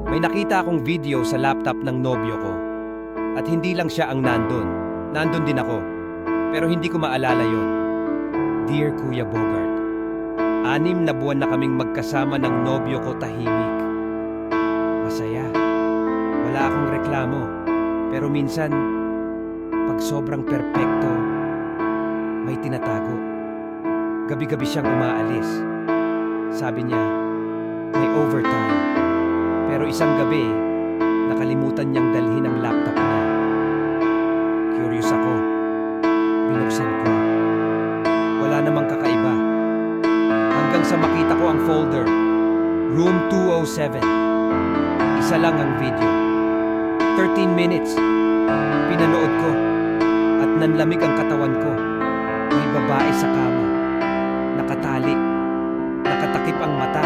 May nakita akong video sa laptop ng nobyo ko. At hindi lang siya ang nandun. Nandun din ako. Pero hindi ko maalala yon. Dear Kuya Bogart, 6 na buwan na kaming magkasama ng nobyo ko tahimik. Masaya. Wala akong reklamo. Pero minsan, pag sobrang perpekto, may tinatago. Gabi-gabi siyang umaalis. Sabi niya, may overtime. Pero isang gabi, nakalimutan niyang dalhin ang laptop niya. Curious ako. Binuksan ko. Wala namang kakaiba. Hanggang sa makita ko ang folder. Room 207. Isa lang ang video. 13 minutes. Pinanood ko. At nanlamig ang katawan ko. May babae sa kama. Nakatali. Nakatakip ang mata.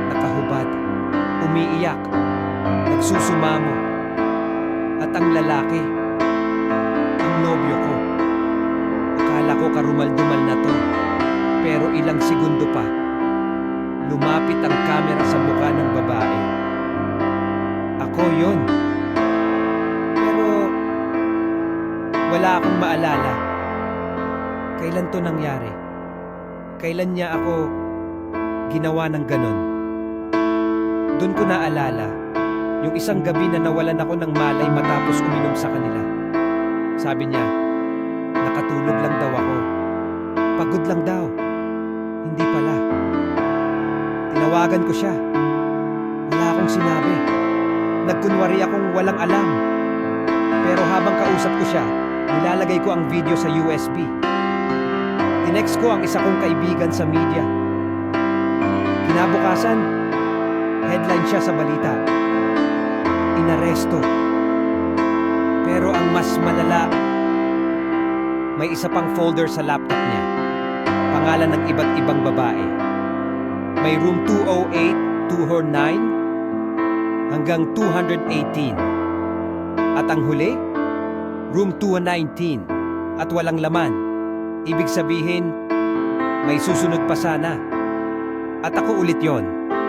Nakahubad. Umiiyak. Nagsusumamo. At ang lalaki, ang nobyo ko. Akala ko karumal-dumal na to. Pero ilang segundo pa, lumapit ang kamera sa mukha ng babae. Ako yun. Pero wala akong maalala. Kailan to nangyari? Kailan niya ako ginawa ng ganon? Doon ko naalala, yung isang gabi na nawalan ako ng malay matapos uminom sa kanila. Sabi niya, nakatulog lang daw ako. Pagod lang daw. Hindi pala. Tinawagan ko siya. Wala akong sinabi. Nagkunwari akong walang alam. Pero habang kausap ko siya, nilalagay ko ang video sa USB. Tinext ko ang isa kong kaibigan sa media. Kinabukasan, headline siya sa balita. Inaresto. Pero ang mas malala, may isa pang folder sa laptop niya. Pangalan ng iba't ibang babae. May room 208, 209, hanggang 218. At ang huli, room 219, at walang laman. Ibig sabihin, may susunod pa sana. At ako ulit yon.